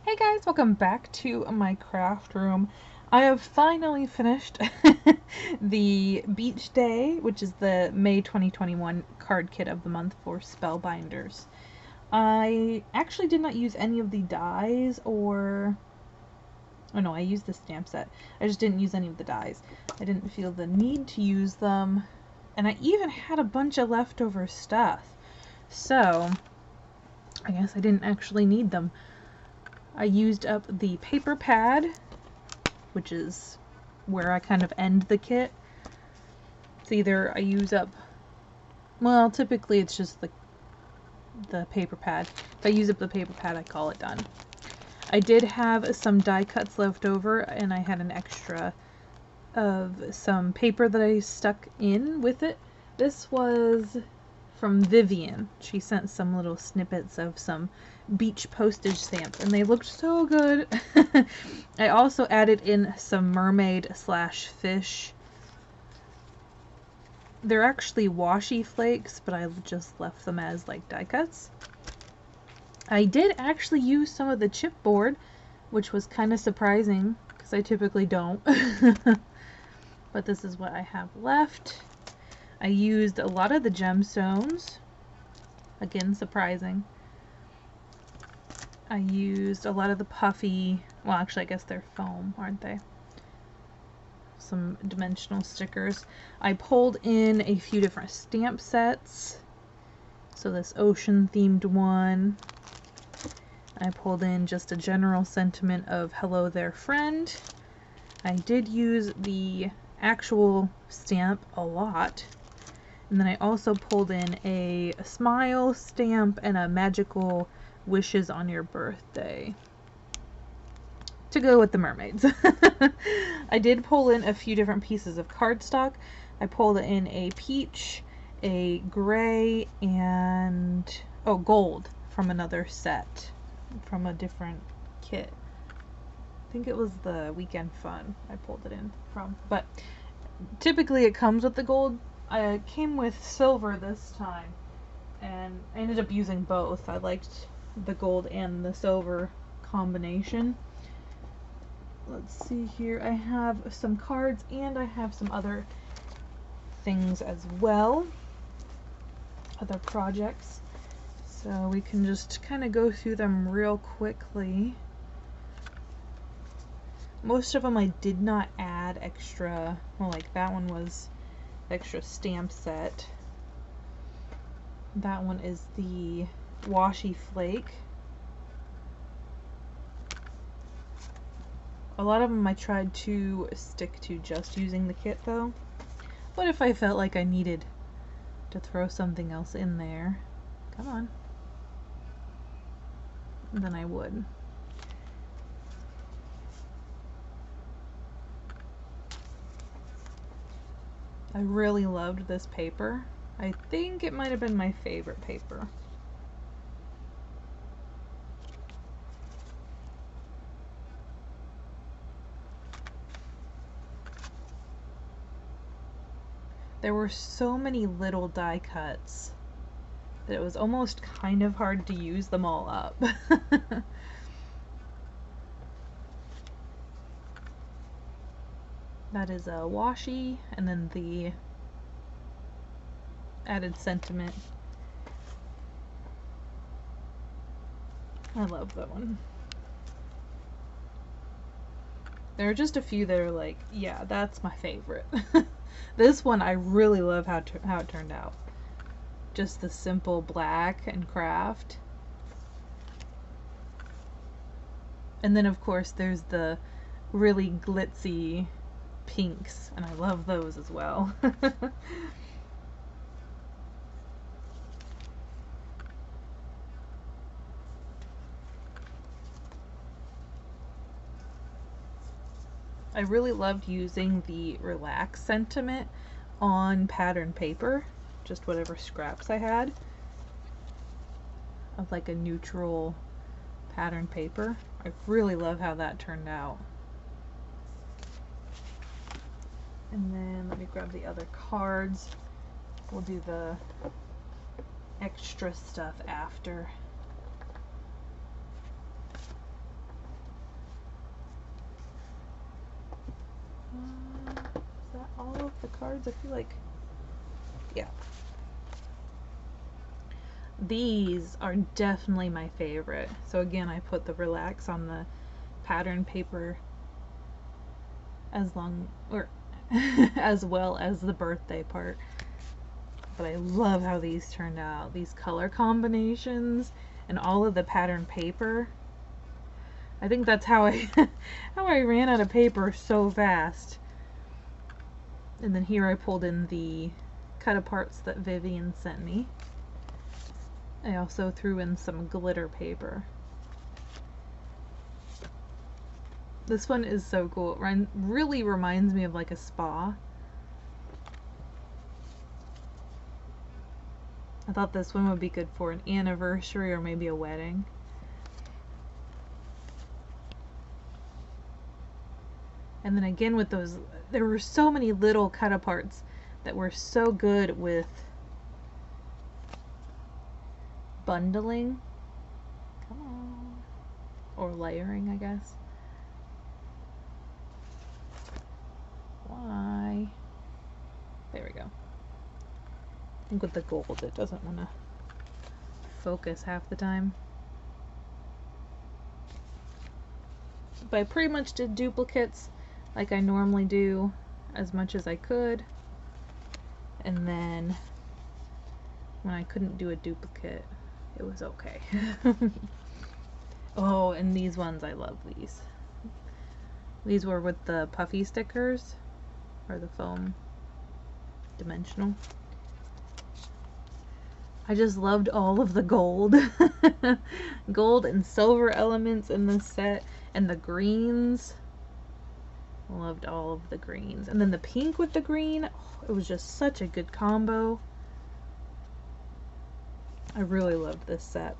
Hey guys, welcome back to my craft room. I have finally finished the Beach Day, which is the May 2021 card kit of the month for Spellbinders. I actually did not use any of the dies or... Oh no, I used the stamp set. I just didn't use any of the dies. I didn't feel the need to use them. And I even had a bunch of leftover stuff. So, I guess I didn't actually need them. I used up the paper pad, which is where I kind of end the kit. It's either I use up, well, typically it's just the paper pad. If I use up the paper pad, I call it done. I did have some die cuts left over, and I had an extra of some paper that I stuck in with it. This was from Vivian. She sent some little snippets of some beach postage stamps, and they looked so good. I also added in some mermaid slash fish. They're actually washi flakes, but I just left them as like die cuts. I did actually use some of the chipboard, which was kind of surprising because I typically don't. But this is what I have left. I used a lot of the gemstones. Again, surprising. I used a lot of the puffy, well actually I guess they're foam, aren't they? Some dimensional stickers. I pulled in a few different stamp sets. So this ocean themed one. I pulled in just a general sentiment of hello there friend. I did use the actual stamp a lot. And then I also pulled in a smile stamp and a magical wishes on your birthday to go with the mermaids. I did pull in a few different pieces of cardstock. I pulled in a peach, a gray, and gold from another set from a different kit. I think it was the Weekend Fun I pulled it in from, but typically it comes with the gold. I came with silver this time, and I ended up using both. I liked the gold and the silver combination. Let's see here. I have some cards and I have some other things as well. Other projects. So we can just kind of go through them real quickly. Most of them I did not add extra, well, like that one was extra stamp set. That one is the washi flake. A lot of them I tried to stick to just using the kit though, but if I felt like I needed to throw something else in there, come on, then I would. I really loved this paper. I think it might have been my favorite paper. There were so many little die cuts that it was almost kind of hard to use them all up. That is a washi, and then the added sentiment. I love that one. There are just a few that are like, yeah, that's my favorite. This one I really love how it turned out. Just the simple black and craft. And then of course there's the really glitzy pinks, and I love those as well. I really loved using the relax sentiment on pattern paper, just whatever scraps I had of like a neutral pattern paper. I really love how that turned out. And then let me grab the other cards. We'll do the extra stuff after. cards, I feel like. Yeah. These are definitely my favorite. So again, I put the relax on the pattern paper as well as the birthday part. But I love how these turned out. These color combinations and all of the pattern paper. I think that's how I how I ran out of paper so fast. And then here I pulled in the cut aparts that Vivian sent me. I also threw in some glitter paper. This one is so cool. It really reminds me of like a spa. I thought this one would be good for an anniversary or maybe a wedding. And then again with those, there were so many little cut aparts that were so good with bundling. Come on. Or layering, I guess. Why? There we go. I think with the gold it doesn't want to focus half the time. But I pretty much did duplicates like I normally do, as much as I could. And then when I couldn't do a duplicate, it was okay. Oh, and these ones, I love these. These were with the puffy stickers, or the foam dimensional. I just loved all of the gold. Gold and silver elements in this set, and the greens. Loved all of the greens. And then the pink with the green, oh, it was just such a good combo. I really loved this set.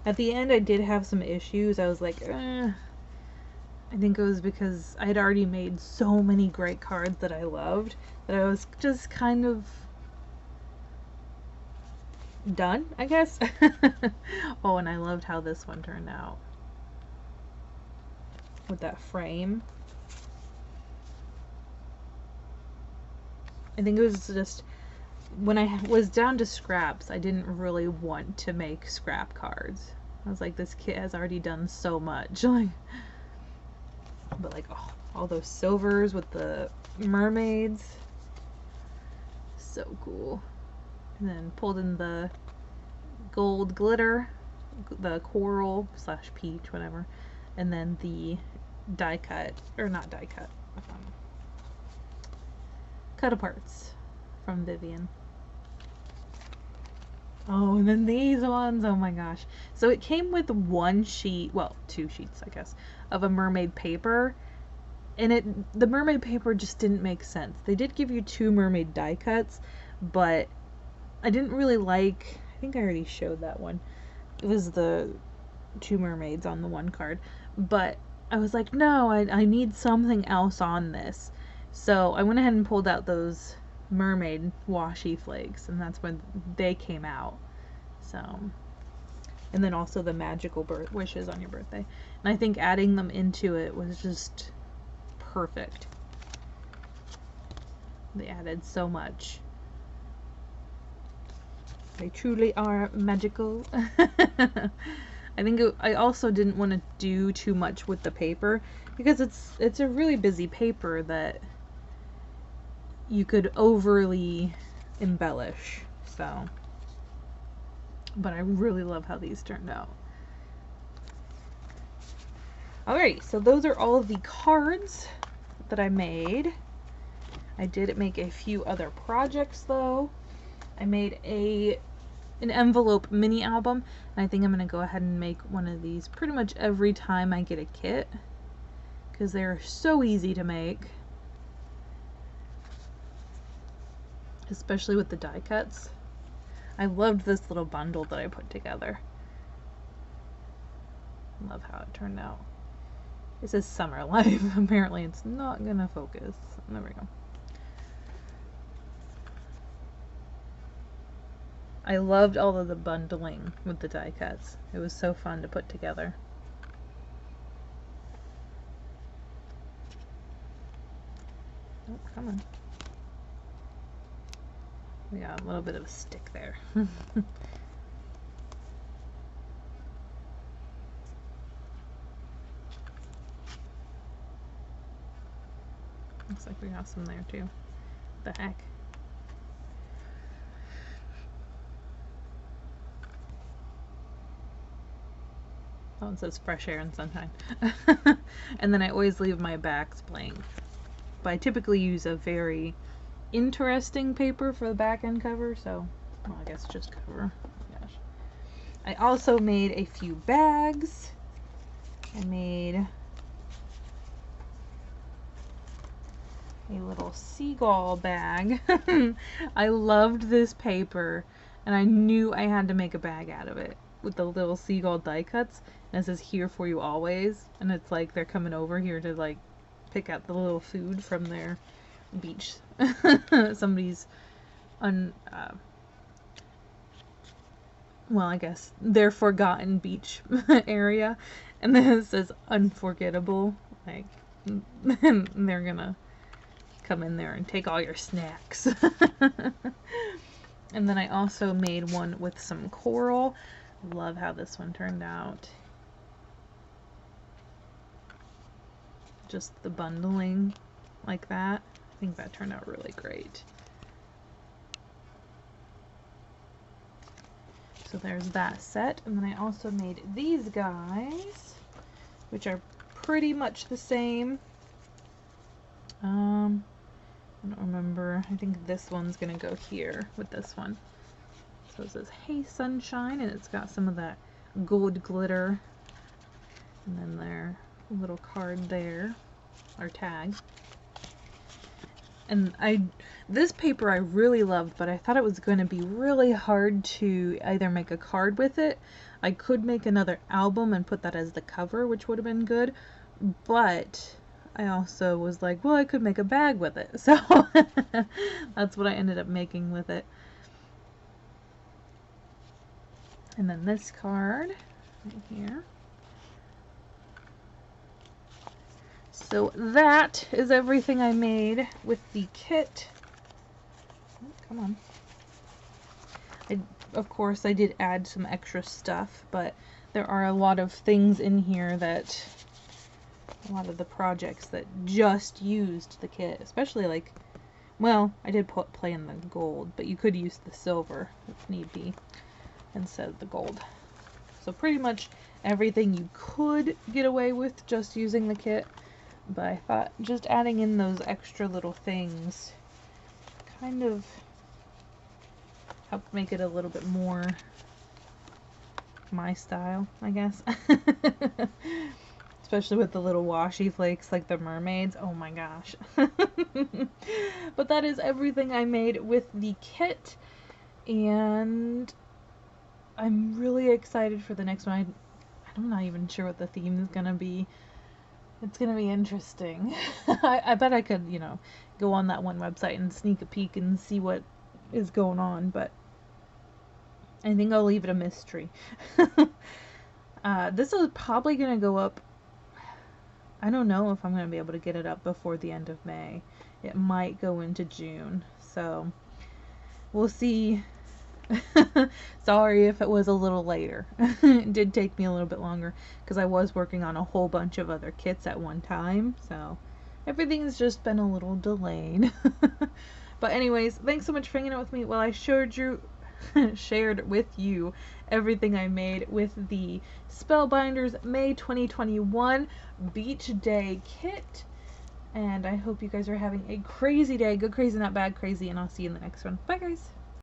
At the end I did have some issues. I was like, I think it was because I had already made so many great cards that I loved that I was just kind of done, I guess. Oh, and I loved how this one turned out. With that frame. I think it was just when I was down to scraps, I didn't really want to make scrap cards. I was like, this kit has already done so much. Like, but like, oh, all those silvers with the mermaids, so cool. And then pulled in the gold glitter, the coral / peach, whatever, and then the die cut, or not die cut, cut aparts from Vivian. Oh, and then these ones, oh my gosh. So it came with one sheet, well, 2 sheets, I guess, of a mermaid paper. And the mermaid paper just didn't make sense. They did give you 2 mermaid die cuts, but I didn't really like, I think I already showed that one. It was the 2 mermaids on the one card. But I was like, no, I need something else on this. So I went ahead and pulled out those mermaid washi flakes, and that's when they came out. So, and then also the magical wishes on your birthday, and I think adding them into it was just perfect. They added so much. They truly are magical. I think I also didn't want to do too much with the paper because it's a really busy paper that you could overly embellish. So, but I really love how these turned out. Alright, so those are all of the cards that I made. I did make a few other projects though. I made an envelope mini album, and I think I'm going to go ahead and make one of these pretty much every time I get a kit, because they're so easy to make, especially with the die cuts. I loved this little bundle that I put together. Love how it turned out. This is Summer Life. Apparently it's not gonna focus. There we go. I loved all of the bundling with the die cuts. It was so fun to put together. Oh, come on. We got a little bit of a stick there. Looks like we got some there too. The heck? Oh, it says fresh air and sunshine. And then I always leave my backs blank. But I typically use a very interesting paper for the back end cover, so, well, I guess just cover. Oh my gosh. I also made a few bags. I made a little seagull bag. I loved this paper, and I knew I had to make a bag out of it with the little seagull die cuts. And it says "Here for you always," and it's like they're coming over here to like pick out the little food from their beach. Somebody's well, I guess their forgotten beach area, and then it says "Unforgettable," like they're gonna come in there and take all your snacks. And then I also made one with some coral. Love how this one turned out. Just the bundling like that. I think that turned out really great. So there's that set. And then I also made these guys, which are pretty much the same. I don't remember. I think this one's gonna go here with this one. So it says "Hey Sunshine," and it's got some of that gold glitter. And then their little card there, or tag. And this paper I really loved, but I thought it was going to be really hard to either make a card with it. I could make another album and put that as the cover, which would have been good, but I also was like, well, I could make a bag with it. So that's what I ended up making with it. And then this card right here. So that is everything I made with the kit. Oh, come on. Of course, I did add some extra stuff, but there are a lot of things in here that, a lot of the projects that just used the kit, especially like, well, I did play in the gold, but you could use the silver if need be instead of the gold. So pretty much everything you could get away with just using the kit. But I thought just adding in those extra little things kind of helped make it a little bit more my style, I guess. Especially with the little washi flakes like the mermaids. Oh my gosh. But that is everything I made with the kit. And I'm really excited for the next one. I'm not even sure what the theme is going to be. It's going to be interesting. I bet I could, you know, go on that one website and sneak a peek and see what is going on, but I think I'll leave it a mystery. This is probably going to go up, I don't know if I'm going to be able to get it up before the end of May. It might go into June, so we'll see. Sorry if it was a little later. It did take me a little bit longer because I was working on a whole bunch of other kits at one time, so everything's just been a little delayed. But anyways, thanks so much for hanging out with me while I shared with you everything I made with the Spellbinders May 2021 Beach Day kit. And I hope you guys are having a crazy day. Good crazy, not bad crazy, and I'll see you in the next one. Bye guys!